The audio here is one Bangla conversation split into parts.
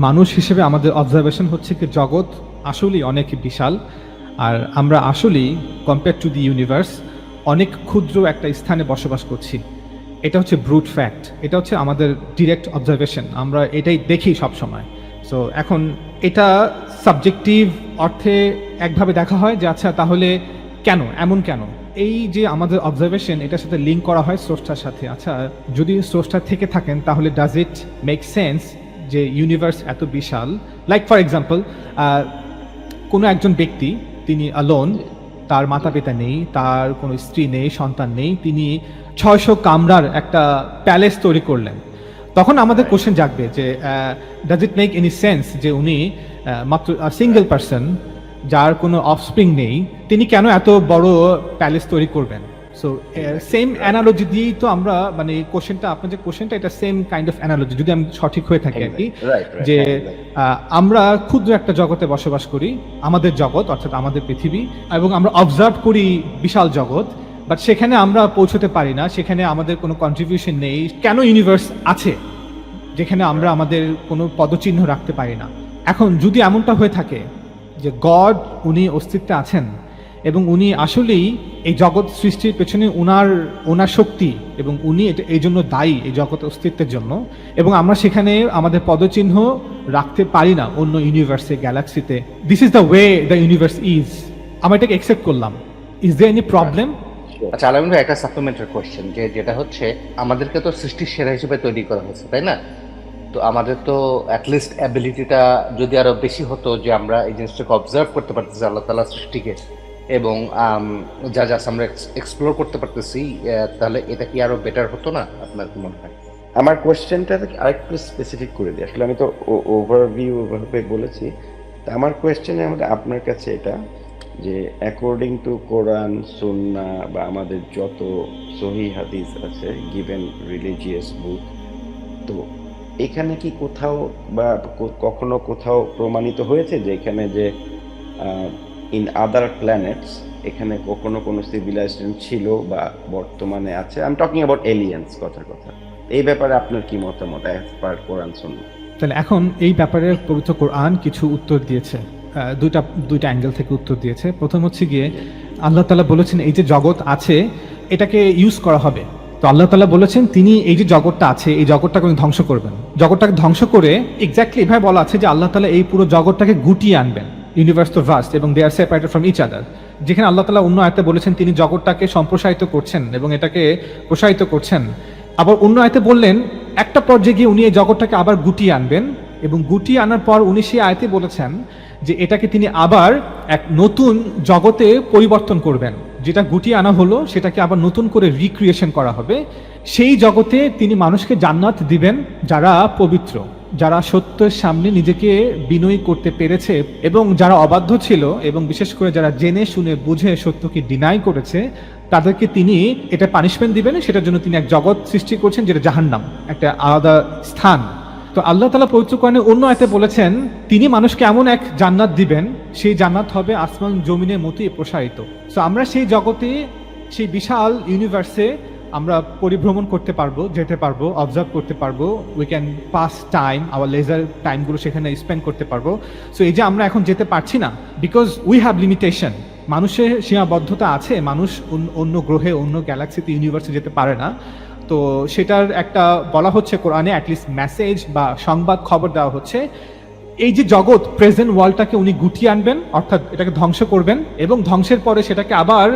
মানুষ হিসেবে আমাদের অবজারভেশন হচ্ছে কি জগৎ আসলেই অনেক বিশাল, আর আমরা আসলেই কম্পেয়ার টু দি ইউনিভার্স অনেক ক্ষুদ্র একটা স্থানে বসবাস করছি। এটা হচ্ছে ব্রুট ফ্যাক্ট, এটা হচ্ছে আমাদের ডিরেক্ট অবজারভেশন, আমরা এটাই দেখি সব সময়। সো এখন এটা সাবজেক্টিভ অর্থে একভাবে দেখা হয় যে আচ্ছা তাহলে কেন এমন, কেন এই যে আমাদের অবজারভেশন এটার সাথে লিঙ্ক করা হয় স্রষ্টার সাথে। আচ্ছা যদি স্রষ্টা থেকে থাকেন তাহলে ডাজ ইট মেক সেন্স যে ইউনিভার্স এত বিশাল? লাইক ফর এক্সাম্পল, কোনো একজন ব্যক্তি তিনি অ্যালোন, তার মাতা পিতা নেই, তার কোনো স্ত্রী নেই, সন্তান নেই, তিনি 600 কামরার একটা প্যালেস তৈরি করলেন। তখন আমাদের কোশ্চেন জাগবে যে does it make any sense যে উনি মাত্র সিঙ্গেল পারসন, যার কোনো অফস্প্রিং নেই, তিনি কেন এত বড় প্যালেস তৈরি করবেন? সো সেম অ্যানালজি দিয়েই তো আমরা মানে কোশ্চেনটা, আপনার যে কোশ্চেনটা এটা সেম কাইন্ড অফ অ্যানালজি, যদি আমি সঠিক হয়ে থাকি আর কি, যে আমরা ক্ষুদ্র একটা জগতে বসবাস করি, আমাদের জগৎ অর্থাৎ আমাদের পৃথিবী, এবং আমরা অবজার্ভ করি বিশাল জগৎ, বাট সেখানে আমরা পৌঁছতে পারি না, সেখানে আমাদের কোনো কন্ট্রিবিউশন নেই। কেন ইউনিভার্স আছে যেখানে আমরা আমাদের কোনো পদচিহ্ন রাখতে পারি না? এখন যদি এমনটা হয়ে থাকে যে গড উনি অস্তিত্বে আছেন এবং উনি আসলেই এই জগৎ সৃষ্টির পেছনে ওনার শক্তি, এবং উনি এই জন্য দায়ী এই জগৎ অস্তিত্বের জন্য, এবং আমরা সেখানে আমাদের পদচিহ্ন রাখতে পারি না অন্য ইউনিভার্সে, গ্যালাক্সিতে, this is the way the universe is, আমরা এটাকে অ্যাকসেপ্ট করলাম। Is there any problem? আচ্ছা আলামিন ভাই, একটা সাপ্লিমেন্টারি কোশ্চেন, যেটা হচ্ছে আমাদেরকে তো সৃষ্টির সেরা হিসেবে তৈরি করা হয়েছে, তাই না? তো আমাদের তো অ্যাটলিস্ট অ্যাবিলিটিটা যদি আরো বেশি হতো যে আমরা এই জিনিসটাকে অবজার্ভ করতে পারতেছি আল্লাহ তাআলা সৃষ্টিকে, এবং যা যা আমরা এক্সপ্লোর করতে পারতেছি, তাহলে এটা কি আরো বেটার হতো না? আপনার কি মনে হয়? আমার কোয়েশ্চেনটা আরেকটু স্পেসিফিক করে দিই। আসলে আমি তো ওভারভিউ ওভাবে বলেছি, তা আমার কোয়েশ্চেনের মধ্যে আপনার কাছে এটা যে অ্যাকর্ডিং টু কোরআন, সুন্নাহ বা আমাদের যত সহিহ হাদিস আছে, গিভেন রিলিজিয়াস বুক, তো এখানে কি কোথাও বা কখনো কোথাও প্রমাণিত হয়েছে যে এখানে যে ইন আদার প্ল্যানেটস এখানে কখনো কোনো সিভিলাইজেশন ছিল বা বর্তমানে আছে? I am talking about aliens, কথার কথা। এই ব্যাপারে আপনার কি মতামত অ্যাজ পার কোরআন সুন্নাহ? তাহলে এখন এই ব্যাপারে পবিত্র কোরআন কিছু উত্তর দিয়েছে, দুইটা অ্যাঙ্গেল থেকে উত্তর দিয়েছে। প্রথম হচ্ছে গিয়ে আল্লাহ তাআলা বলেছেন এই যে জগৎ আছে এটাকে ইউজ করা হবে। তো আল্লাহ তাআলা বলেছেন তিনি এই যে জগৎটা আছে এই জগৎটাকে ধ্বংস করবেন। জগৎটাকে ধ্বংস করে এক্স্যাক্টলি এভাবে বলা আছে যে আল্লাহ তাআলা এই পুরো জগৎটাকে গুটিয়ে আনবেন। ইউনিভার্স তো ভাস্ট এবং দে আর সেপারেটেড ফ্রম ইচ আদার। যেখানে আল্লাহ তাআলা অন্য আয়াতে বলেছেন তিনি জগৎটাকে সম্প্রসারিত করছেন এবং এটাকে প্রসারিত করছেন, আবার অন্য আয়াতে বললেন একটা পর্যায়ে গিয়ে উনি এই জগৎটাকে আবার গুটিয়ে আনবেন, এবং গুটিয়ে আনার পর উনি সেই আয়াতে বলেছেন যে এটাকে তিনি আবার এক নতুন জগতে পরিবর্তন করবেন। যেটা গুটিয়ে আনা হলো সেটাকে আবার নতুন করে রিক্রিয়েশন করা হবে। সেই জগতে তিনি মানুষকে জান্নাত দিবেন যারা পবিত্র, যারা সত্যের সামনে নিজেকে বিনয়ী করতে পেরেছে, এবং যারা অবাধ্য ছিল এবং বিশেষ করে যারা জেনে শুনে বুঝে সত্যকে ডিনাই করেছে তাদেরকে তিনি এটা পানিশমেন্ট দিবেন। সেটার জন্য তিনি এক জগৎ সৃষ্টি করছেন যেটা জাহান্নাম, একটা আলাদা স্থান। তো আল্লাহ তাআলা পবিত্র কোরআনে অন্য আয়াতে বলেছেন তিনি মানুষকে এমন এক জান্নাত দিবেন, সেই জান্নাত হবে আসমান জমিনের মতোই প্রসারিত। সো আমরা সেই জগতে, সেই বিশাল ইউনিভার্সে আমরা পরিভ্রমণ করতে পারবো, যেতে পারবো, অবজার্ভ করতে পারবো, we can pass time, our leisure টাইমগুলো সেখানে স্পেন্ড করতে পারবো। সো এই যে আমরা এখন যেতে পারছি না বিকজ উই হ্যাভ লিমিটেশন, মানুষের সীমাবদ্ধতা আছে, মানুষ অন্য গ্রহে, অন্য গ্যালাক্সিতে, ইউনিভার্সে যেতে পারে না। তো সেটার একটা বলা হচ্ছে কোরআনে অ্যাটলিস্ট মেসেজ বা সংবাদ খবর দেওয়া হচ্ছে এই যে জগৎ প্রেজেন্ট ওয়ার্ল্ডটাকে উনি গুটিয়ে আনবেন, অর্থাৎ এটাকে ধ্বংস করবেন, এবং ধ্বংসের পরে সেটাকে আবার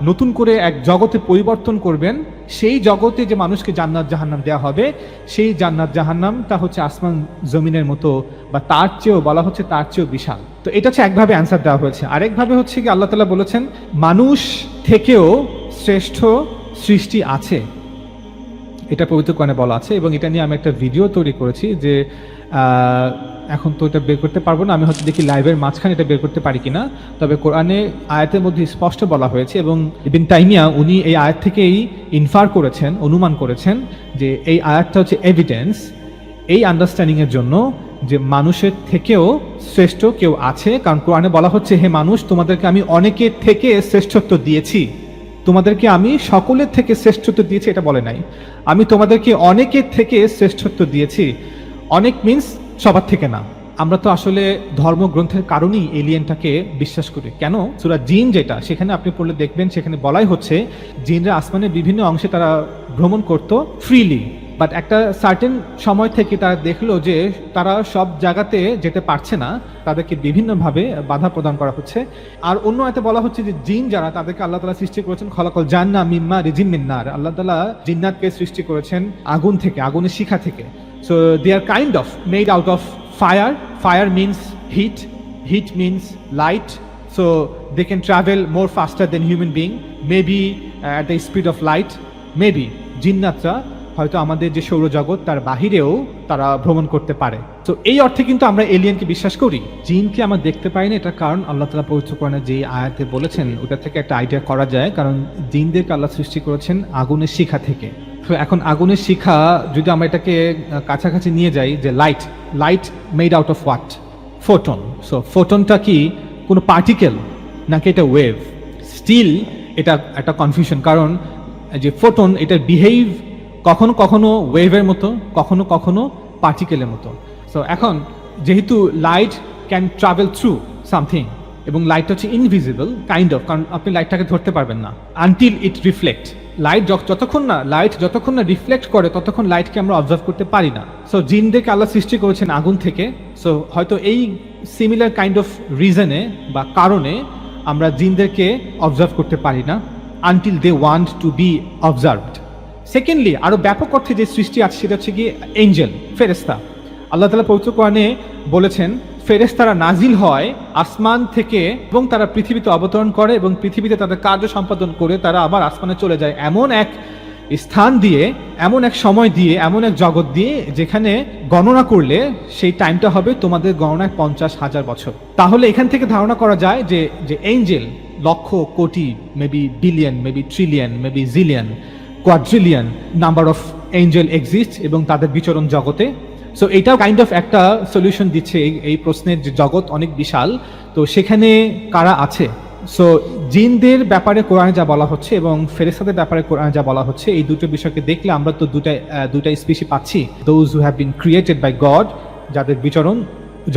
নতুন করে এক জগতে পরিবর্তন করবেন। সেই জগতে যে মানুষকে জান্নাত জাহান্নাম দেওয়া হবে, সেই জান্নাত জাহান্নামটা হচ্ছে আসমান জমিনের মতো বা তার চেয়েও, বলা হচ্ছে তার চেয়েও বিশাল। তো এটা হচ্ছে একভাবে অ্যান্সার দেওয়া হয়েছে। আরেকভাবে হচ্ছে কি আল্লাহ তাআলা বলেছেন মানুষ থেকেও শ্রেষ্ঠ সৃষ্টি আছে, এটা পবিত্র কোরআনে বলা আছে, এবং এটা নিয়ে আমি একটা ভিডিও তৈরি করেছি যে এখন তো এটা বের করতে পারবো না, আমি হয়তো দেখি লাইভের মাঝখানে এটা বের করতে পারি কিনা। তবে কোরআনে আয়াতের মধ্যে স্পষ্ট বলা হয়েছে, এবং ইবন তাইমিয়া উনি এই আয়াত থেকেই ইনফার করেছেন, অনুমান করেছেন যে এই আয়াতটা হচ্ছে এভিডেন্স এই আন্ডারস্ট্যান্ডিংয়ের জন্য যে মানুষের থেকেও শ্রেষ্ঠ কেউ আছে। কারণ কোরআনে বলা হচ্ছে হে মানুষ তোমাদেরকে আমি অনেকের থেকে শ্রেষ্ঠত্ব দিয়েছি, তোমাদেরকে আমি সকলের থেকে শ্রেষ্ঠত্ব দিয়েছি এটা বলে নাই, আমি তোমাদেরকে অনেকের থেকে শ্রেষ্ঠত্ব দিয়েছি। অনেক মিন্স সবার থেকে না। আমরা তো আসলে ধর্মগ্রন্থের কারণেই এলিয়েনটাকে বিশ্বাস করি। কেন? সূরা জিন যেটা, সেখানে আপনি পড়লে দেখবেন সেখানে বলাই হচ্ছে জিনরা আসমানের বিভিন্ন অংশে তারা ভ্রমণ করত ফ্রিলি, বাট একটা সার্টেন সময় থেকে তারা দেখলো যে তারা সব জায়গাতে যেতে পারছে না, তাদেরকে বিভিন্নভাবে বাধা প্রদান করা হচ্ছে। আর অন্য আয়াতে বলা হচ্ছে যে জিন যারা, তাদেরকে আল্লাহ তাআলা সৃষ্টি করেছেন খলাকল জান্না মিম্মা রিজিম মিন নার, আল্লাহ তাআলা জিন্নাতকে সৃষ্টি করেছেন আগুন থেকে, আগুনের শিখা থেকে। So they are kind of made out of fire. Fire means heat, heat means light, so they can travel more faster than human being, maybe at the speed of light, maybe জিন্নাতরা হয়তো আমাদের যে সৌরজগৎ তার বাহিরেও তারা ভ্রমণ করতে পারে। তো এই অর্থে কিন্তু আমরা এলিয়েনকে বিশ্বাস করি। জিনকে আমরা দেখতে পাই না, এটার কারণ আল্লাহ তাআলা পবিত্র কোরআনে যে আয়াতে বলেছেন ওটা থেকে একটা আইডিয়া করা যায়, কারণ জিনদেরকে আল্লাহ সৃষ্টি করেছেন আগুনের শিখা থেকে। তো এখন আগুনের শিখা যদি আমরা এটাকে কাছাকাছি নিয়ে যাই, যে light made out of what? Photon. So ফোটনটা কি কোনো পার্টিকেল নাকি এটা ওয়েভ? স্টিল এটা একটা কনফিউশন, কারণ যে ফোটন এটা বিহেভ কখনো কখনো ওয়েভের মতো, কখনো কখনো পার্টিকেলের মতো। সো এখন যেহেতু light can travel through something এবং লাইটটা হচ্ছে ইনভিজিবল কাইন্ড অফ, কারণ আপনি লাইটটাকে ধরতে পারবেন না আনটিল ইট রিফ্লেক্ট। লাইট যতক্ষণ না রিফ্লেক্ট করে ততক্ষণ লাইটকে আমরা অবজার্ভ করতে পারি না। সো জিনদেরকে আল্লাহ সৃষ্টি করেছেন আগুন থেকে। সো হয়তো এই সিমিলার কাইন্ড অফ রিজনে বা কারণে আমরা জিনদেরকে অবজার্ভ করতে পারি না until they want to be observed. Secondly, আরো ব্যাপক অর্থে যে সৃষ্টি আছে সেটা হচ্ছে কি এঞ্জেল, ফেরেশতা। আল্লাহ তাআলা পবিত্র কোরআনে বলেছেন ফেরেশতারা নাজিল হয় আসমান থেকে এবং তারা পৃথিবীতে অবতরণ করে এবং পৃথিবীতে তাদের কার্য সম্পাদন করে তারা আবার আসমানে চলে যায়, এমন এক স্থান দিয়ে, এমন এক সময় দিয়ে, এমন এক জগৎ দিয়ে যেখানে গণনা করলে সেই টাইমটা হবে তোমাদের গণনায় 50,000 বছর। তাহলে এখান থেকে ধারণা করা যায় যে Angel lakh crore, maybe billion, maybe trillion, maybe zillion, quadrillion number of Angel exist এবং তাদের বিচরণ জগতে। সো এটাও কাইন্ড অফ একটা সলিউশন দিচ্ছে এই প্রশ্নের, যে জগৎ অনেক বিশাল, তো সেখানে কারা আছে। সো জিনদের ব্যাপারে কোরআনে যা বলা হচ্ছে এবং ফেরেশতাদের ব্যাপারে কোরআনে যা বলা হচ্ছে, এই দুটো বিষয়কে দেখলে আমরা তো দুটা স্পিসি পাচ্ছি। Those who have been created by God, যাদের বিচরণ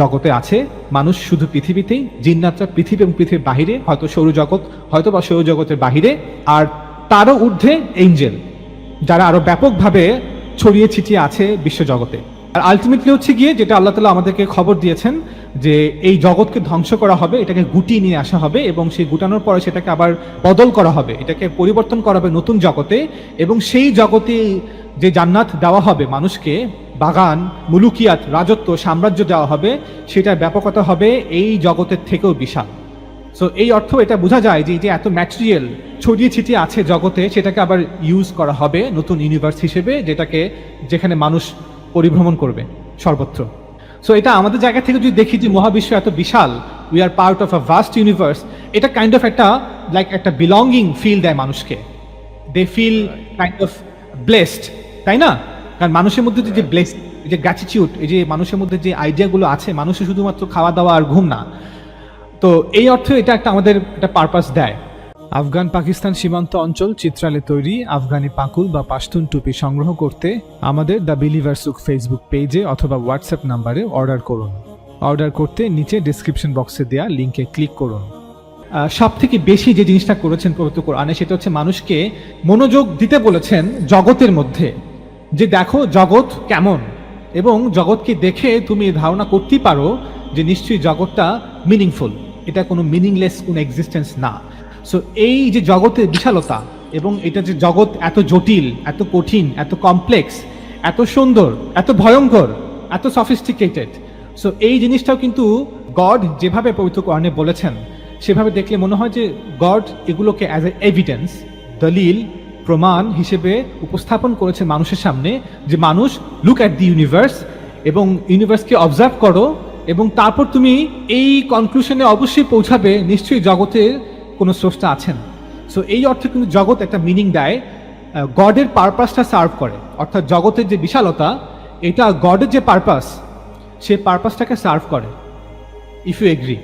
জগতে আছে। মানুষ শুধু পৃথিবীতেই, জিন্নাতরা পৃথিবী এবং পৃথিবীর বাহিরে, হয়তো সৌরজগৎ, হয়তো বা সৌরজগতের বাহিরে, আর তারও ঊর্ধ্বে এঞ্জেল, যারা আরো ব্যাপকভাবে ছড়িয়ে ছিটিয়ে আছে বিশ্বজগতে। আর আলটিমেটলি হচ্ছে গিয়ে যেটা আল্লাহ তাআলা আমাদেরকে খবর দিয়েছেন যে এই জগৎকে ধ্বংস করা হবে, এটাকে গুটিয়ে নিয়ে আসা হবে এবং সেই গুটানোর পরে সেটাকে আবার বদল করা হবে, এটাকে পরিবর্তন করা হবে নতুন জগতে, এবং সেই জগতে যে জান্নাত দেওয়া হবে মানুষকে, বাগান, মুলুকিয়াত, রাজত্ব, সাম্রাজ্য দেওয়া হবে, সেটার ব্যাপকতা হবে এই জগতের থেকেও বিশাল। সো এই অর্থ এটা বোঝা যায় যে এত ম্যাটেরিয়াল ছড়িয়ে ছিটিয়ে আছে জগতে, সেটাকে আবার ইউজ করা হবে নতুন ইউনিভার্স হিসেবে, যেখানে মানুষ পরিভ্রমণ করবে সর্বত্র। সো এটা আমাদের জায়গা থেকে যদি দেখি যে মহাবিশ্ব এত বিশাল, we are part of a vast universe, এটা কাইন্ড অফ একটা বিলঙ্গিং ফিল দেয় মানুষকে। They feel kind of blessed, তাই না? কারণ মানুষের মধ্যে যে ব্লেস, যে গ্র্যাটিটিউড, এই যে মানুষের মধ্যে যে আইডিয়াগুলো আছে, মানুষের শুধুমাত্র খাওয়া দাওয়া আর ঘুম না, তো এই অর্থে এটা আমাদের একটা পারপাস দেয়। আফগান পাকিস্তান সীমান্ত অঞ্চল চিত্রালে তৈরি আফগানি পাকুল বা পাশতুন টুপি সংগ্রহ করতে আমাদের দ্য বিলিভার সুক ফেসবুক পেজে অথবা হোয়াটসঅ্যাপ নাম্বারে অর্ডার করুন। অর্ডার করতে নিচে ডেসক্রিপশন বক্সে দেওয়া লিঙ্কে ক্লিক করুন। সব থেকে বেশি যে জিনিসটা করেছেন পবিত্র কোরআনে, সেটা হচ্ছে মানুষকে মনোযোগ দিতে বলেছেন জগতের মধ্যে, যে দেখো জগৎ কেমন, এবং জগৎকে দেখে তুমি ধারণা করতেই পারো যে নিশ্চয়ই জগৎটা মিনিংফুল, এটা কোনো মিনিংলেস কোনো এক্সিস্টেন্স না। সো এই যে জগতের বিশালতা এবং এটা যে জগৎ এত জটিল, এত কঠিন, এত কমপ্লেক্স, এত সুন্দর, এত ভয়ঙ্কর, এত সফিস্টিকেটেড, সো এই জিনিসটাও কিন্তু গড যেভাবে পবিত্র কোরআনে বলেছেন সেভাবে দেখলে মনে হয় যে গড এগুলোকে অ্যাজ এ এভিডেন্স, দলিল, প্রমাণ হিসেবে উপস্থাপন করেছেন মানুষের সামনে, যে মানুষ লুক অ্যাট দি ইউনিভার্স এবং ইউনিভার্সকে অবজার্ভ করো এবং তারপর তুমি এই কনক্লুশনে অবশ্যই পৌঁছাবে নিশ্চয়ই জগতের কোনো স্রষ্টা আছেন। সো এই অর্থে কিন্তু জগৎ একটা মিনিং দেয়, গডের পারপাসটা সার্ভ করে, অর্থাৎ জগতের যে বিশালতা, এটা গডের যে পারপাস, সেই পারপাসটাকে সার্ভ করে। If you agri.